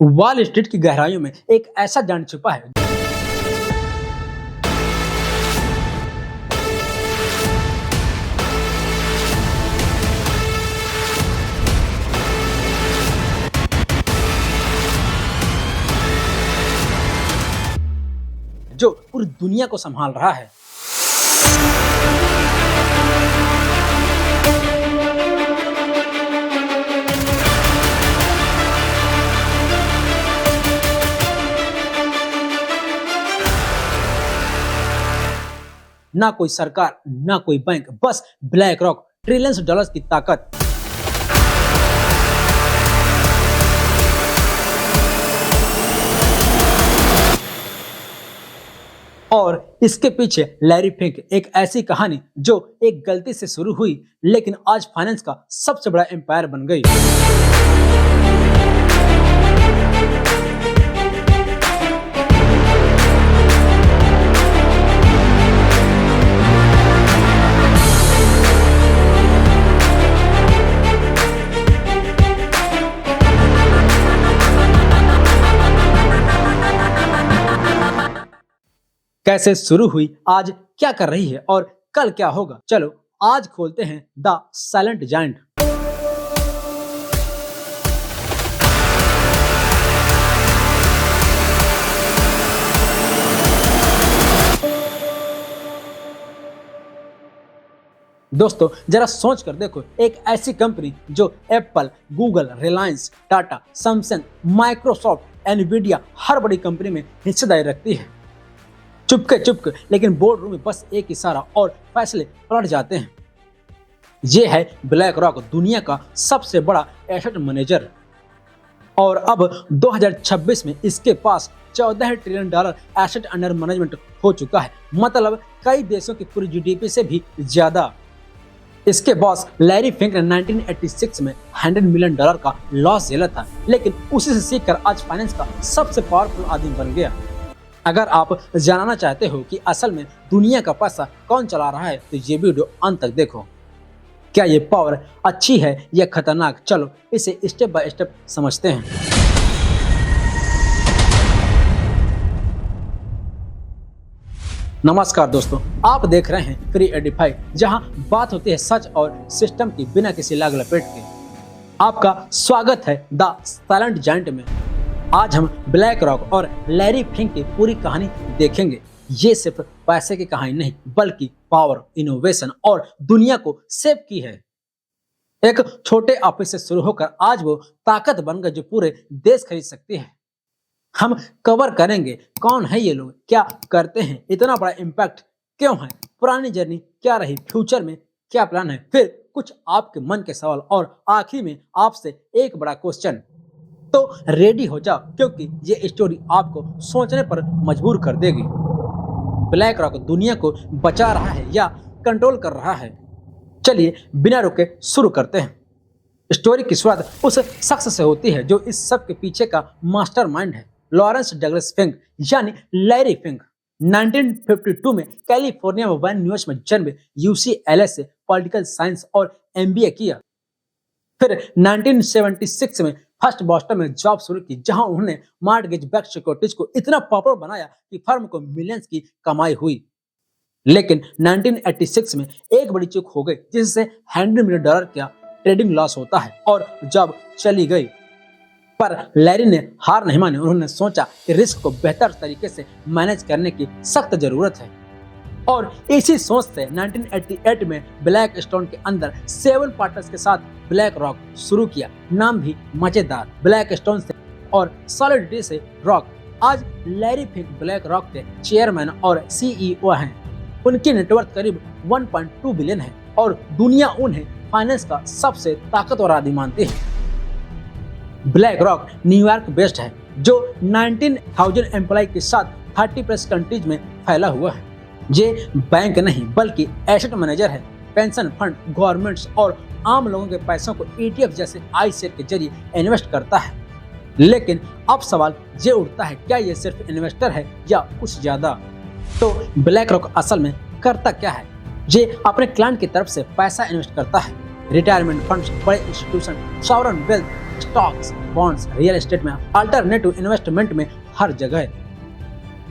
Wall street की गहराइयों में एक ऐसा जान छुपा है जो पूरी दुनिया को संभाल रहा है। ना कोई सरकार, ना कोई बैंक, बस ब्लैक रॉक, ट्रिलियंस डॉलर्स की ताकत। और इसके पीछे लैरी फिंक, एक ऐसी कहानी जो एक गलती से शुरू हुई लेकिन आज फाइनेंस का सबसे बड़ा एम्पायर बन गई। कैसे शुरू हुई, आज क्या कर रही है और कल क्या होगा, चलो आज खोलते हैं द साइलेंट जायंट। दोस्तों जरा सोच कर देखो, एक ऐसी कंपनी जो Apple, Google, Reliance, Tata, Samsung, Microsoft, Nvidia हर बड़ी कंपनी में हिस्सेदारी रखती है। चुपके लेकिन बोर्ड रूम में बस एक इशारा और फैसले पलट जाते हैं। ये है ब्लैक रॉक, दुनिया का सबसे बड़ा एसेट मैनेजर। और अब 2026 में इसके पास 14 trillion dollar asset under management हो चुका है, मतलब कई देशों की पूरी जीडीपी से भी ज्यादा। इसके बॉस लैरी फिंक ने 1986 में $100 मिलियन का लॉस झेला था, लेकिन उसी से सीखकर आज फाइनेंस का सबसे पावरफुल आदमी बन गया। अगर आप जानना चाहते हो कि असल में दुनिया का पैसा कौन चला रहा है तो ये वीडियो अंत तक देखो। क्या ये पावर अच्छी है या खतरनाक, चलो इसे स्टेप बाय स्टेप समझते हैं। नमस्कार दोस्तों, आप देख रहे हैं फ्री एडिफाई, जहां बात होती है सच और सिस्टम की बिना किसी लाग लपेट के। आपका स्वागत है द साइलेंट जायंट में। आज हम ब्लैक रॉक और लैरी फिंक की पूरी कहानी देखेंगे। ये सिर्फ पैसे की कहानी नहीं, बल्कि पावर, इनोवेशन और दुनिया को सेव की है। एक छोटे ऑफिस से शुरू होकर आज वो ताकत बन गए जो पूरे देश खरीद सकती है। हम कवर करेंगे कौन है ये लोग, क्या करते हैं, इतना बड़ा इम्पैक्ट क्यों है, पुरानी जर्नी क्या रही, फ्यूचर में क्या प्लान है, फिर कुछ आपके मन के सवाल और आखिर में आपसे एक बड़ा क्वेश्चन। तो रेडी हो जाओ, क्योंकि ये स्टोरी आपको सोचने पर मजबूर कर देगी। ब्लैक रॉक दुनिया को बचा रहा है या कंट्रोल कर रहा है? चलिए बिना रुके शुरू करते हैं। स्टोरी की शुरुआत उस शख्स से होती है जो इस सब के पीछे का मास्टरमाइंड है, लॉरेंस डगलस फिंक यानी लैरी फिंक। 1952 में कैलिफोर्निया में वैन न्यूयॉर्क में जन्मे, UCLA से पॉलिटिकल साइंस और MBA किया। फिर 1976 में फर्स्ट बॉस्टन में जॉब शुरू की, जहां उन्होंने मॉर्गेज बैक्ड सिक्योरिटीज को इतना पॉपुलर बनाया कि फर्म को मिलियंस की कमाई हुई। लेकिन 1986 में एक बड़ी चूक हो गई, जिससे $100 मिलियन का ट्रेडिंग लॉस होता है और जॉब चली गई। पर लैरी ने हार नहीं मानी। उन्होंने सोचा कि रिस्क को बेहतर तरीके से मैनेज करने की सख्त जरूरत है, और इसी सोच से 1988 में ब्लैक स्टोन के अंदर 7 पार्टनर्स के साथ ब्लैक रॉक शुरू किया। नाम भी मजेदार, ब्लैक स्टोन से और सॉलिडिटी से रॉक। आज लैरी फिंक ब्लैक रॉक के चेयरमैन और CEO हैं। उनकी नेटवर्थ करीब 1.2 बिलियन है और दुनिया उन्हें फाइनेंस का सबसे ताकतवर आदमी मानती है। ब्लैक रॉक न्यूयॉर्क बेस्ड है, जो 19,000 एम्प्लॉय के साथ 30+ कंट्रीज में फैला हुआ है। ये बैंक नहीं बल्कि एसेट मैनेजर है। पेंशन फंड, गवर्नमेंट्स और आम लोगों के पैसों को ETF जैसे आई शेयर के जरिए इन्वेस्ट करता है। लेकिन अब सवाल ये उठता है, क्या ये सिर्फ इन्वेस्टर है या कुछ ज्यादा? तो ब्लैक रॉक असल में करता क्या है? ये अपने क्लाइंट की तरफ से पैसा इन्वेस्ट करता है। रिटायरमेंट फंड्स, बड़े institution, sovereign wealth stocks, bonds, real estate में, अल्टरनेटिव इन्वेस्टमेंट में, हर जगह।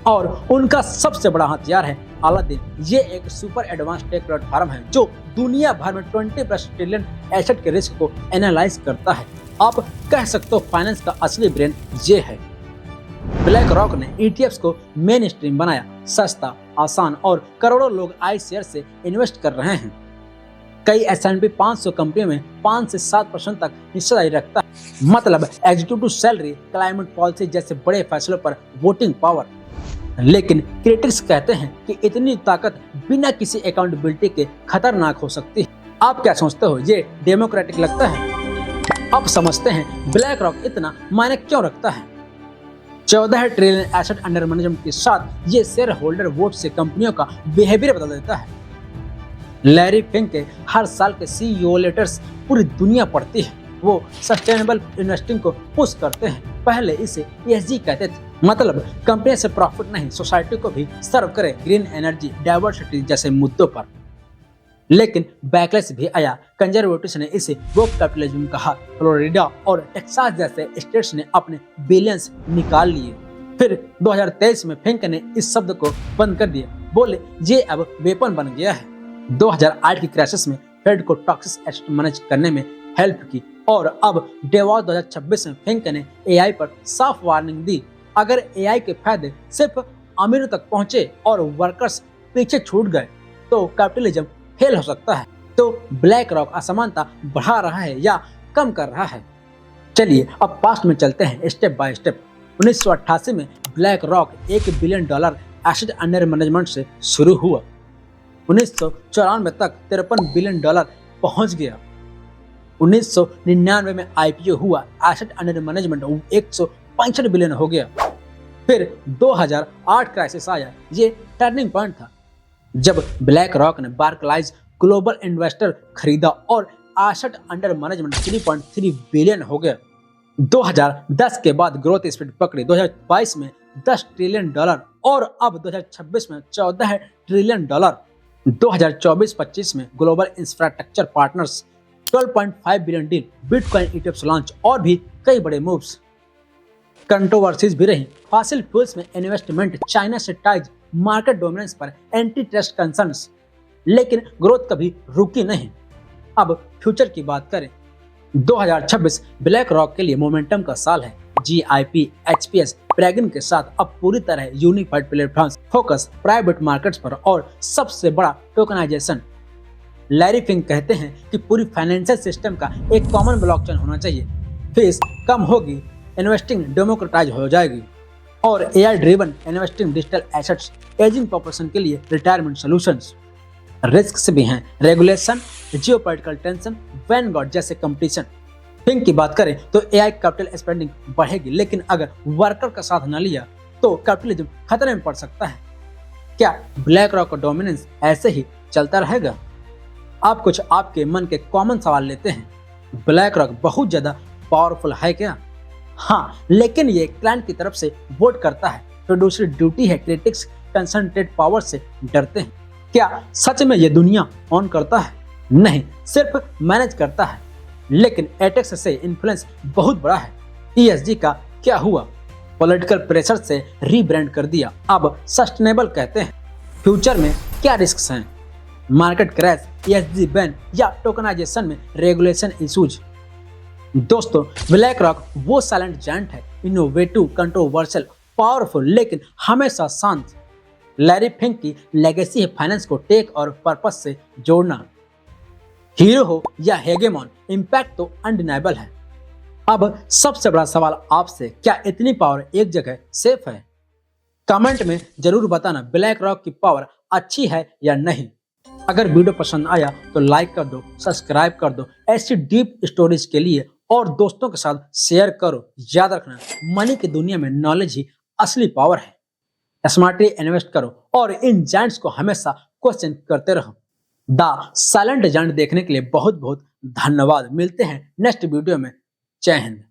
और उनका सबसे बड़ा हथियार है अलादीन। ये एक सुपर एडवांस टेक प्लेटफॉर्म है जो दुनिया भर में 20+ ट्रिलियन एसेट के रिस्क को एनालाइज करता है। आप कह सकते हो फाइनेंस का असली ब्रेन ये है। ब्लैक रॉक ने ETFs को मेन स्ट्रीम बनाया, सस्ता, आसान और करोड़ों लोग आई शेयर से इन्वेस्ट कर रहे हैं। कई S&P 500 कंपनियों में 5 से 7% तक हिस्सेदारी रखता है, मतलब एग्जीक्यूटिव सैलरी, क्लाइमेट पॉलिसी जैसे बड़े फैसलों पर वोटिंग पावर। लेकिन क्रिटिक्स कहते हैं कि इतनी ताकत बिना किसी अकाउंटेबिलिटी के खतरनाक हो सकती है। आप क्या सोचते हो, ये डेमोक्रेटिक लगता है? अब समझते हैं ब्लैक रॉक इतना मायने क्यों रखता है। 14 ट्रिलियन एसेट अंडर मैनेजमेंट के साथ ये शेयर होल्डर वोट से कंपनियों का बिहेवियर बदल देता है। लैरी फिंक के हर साल के CEO लेटर्स पूरी दुनिया पढ़ती है। वो सस्टेनेबल इन्वेस्टिंग को पुश करते हैं। पहले इसे ESG कहते थे, मतलब कंपनी से प्रॉफिट नहीं, सोसाइटी को भी सर्व करे, ग्रीन एनर्जी, डाइवर्सिटी जैसे मुद्दों पर। लेकिन बैकलैश भी आया। कंजर्वेटिव्स ने इसे वोक कैपिटलिज्म कहा। फ्लोरिडा और टेक्सास जैसे स्टेट्स ने अपने बिलियंस निकाल लिए। फिर 2023 में फिंक ने इस शब्द को बंद कर दिया, बोले ये अब वेपन बन गया है। 2008 की क्राइसिस में फेड को टॉक्सिक एसेट मैनेज करने में हेल्प की और अब डेवॉस 2026 में फिंक ने AI पर साफ वार्निंग दी। अगर AI के फायदे सिर्फ अमीरों तक पहुंचे और वर्कर्स पीछे छूट गए तो कैपिटलिज्म फेल हो सकता है। तो ब्लैक रॉक असमानता बढ़ा रहा है या कम कर रहा है? चलिए अब पास्ट में चलते हैं स्टेप बाय स्टेप। 1988 में black rock $1 billion asset under management से शुरू हुआ। 1994 तक $53 बिलियन पहुंच गया। 1999 में IPO हुआ, एसेट अंडर मैनेजमेंट 165 बिलियन हो गया। फिर 2008 क्राइसिस आया। ये टर्निंग पॉइंट था जब ब्लैक रॉक ने बार्कलाइज ग्लोबल इन्वेस्टर खरीदा और एसेट अंडर मैनेजमेंट 3.3 बिलियन हो गया। 2010 के बाद ग्रोथ स्पीड पकड़ी। 2022 में $10 ट्रिलियन और अब 2026 में $14 ट्रिलियन। 2024-25 में global infrastructure partners 12.5 billion deal, bitcoin ETFs launch और भी कई बड़े मूव्स। कंट्रोवर्सीज भी रही। फॉसिल फ्यूल्स में इन्वेस्टमेंट, चाइना से टाइज, मार्केट डोमिनेंस पर एंटी ट्रस्ट कंसर्न्स, लेकिन ग्रोथ कभी रुकी नहीं। अब फ्यूचर की बात करें, 2026 ब्लैक रॉक के लिए मोमेंटम का साल है। GIP, HPS, प्रैगिन के साथ अब पूरी तरह unified platform, focus private markets पर और सबसे बड़ा टोकनाइजेशन। लैरी फिंक कहते हैं कि पूरी फाइनेंशियल सिस्टम का एक कॉमन ब्लॉकचेन होना चाहिए। फीस कम होगी, इन्वेस्टिंग डेमोक्रेटाइज हो जाएगी और AI driven investing, digital assets, ageing population के लिए रिटायरमेंट सॉल्यूशंस। रिस्क्स भी हैं, रेगुलेशन, जियोपॉलिटिकल टेंशन, वैनगार्ड जैसे कंपटीशन। फिंक की बात करें तो AI कैपिटल स्पेंडिंग बढ़ेगी, लेकिन अगर वर्कर का साथ न लिया तो कैपिटलिज्म खतरे में पड़ सकता है। क्या ब्लैक रॉक का डोमिनेंस ऐसे ही चलता रहेगा? आप कुछ आपके मन के कॉमन सवाल लेते हैं। ब्लैक रॉक बहुत ज्यादा पावरफुल है क्या? हाँ, लेकिन ये क्लाइंट की तरफ से वोट करता है। तो दूसरी ड्यूटी है, क्रिटिक्स कंसंट्रेट पावर से डरते हैं। क्या सच में ये दुनिया ऑन करता है? नहीं, सिर्फ मैनेज करता है। लेकिन एटेक्स से इन्फ्लुएंस बहुत बड़ा है। ESG का क्या हुआ? पॉलिटिकल प्रेशर से रीब्रांड कर दिया, अब सस्टेनेबल कहते हैं। फ्यूचर में क्या रिस्क्स हैं? मार्केट क्रैश, ESG बैन या टोकनाइजेशन में रेगुलेशन इशूज। दोस्तों, ब्लैक रॉक वो साइलेंट जायंट है, इनोवेटिव, कंट्रोवर्शियल, पावरफुल लेकिन हमेशा शांत। लैरी फिंक की लेगेसी है फाइनेंस को टेक और पर्पस से जोड़ना। हीरो हो या हेगेमॉन, इम्पैक्ट तो अनडिनाइबल है। अब सबसे बड़ा सवाल आपसे, क्या इतनी पावर एक जगह सेफ है? कमेंट में जरूर बताना ब्लैक रॉक की पावर अच्छी है या नहीं। अगर वीडियो पसंद आया तो लाइक कर दो, सब्सक्राइब कर दो ऐसी डीप स्टोरीज के लिए, और दोस्तों के साथ शेयर करो। याद रखना, मनी की दुनिया में नॉलेज ही असली पावर है। स्मार्टली इन्वेस्ट करो और इन जायंट्स को हमेशा क्वेश्चन करते रहो। द साइलेंट जायंट देखने के लिए बहुत बहुत धन्यवाद। मिलते हैं नेक्स्ट वीडियो में। जय हिंद।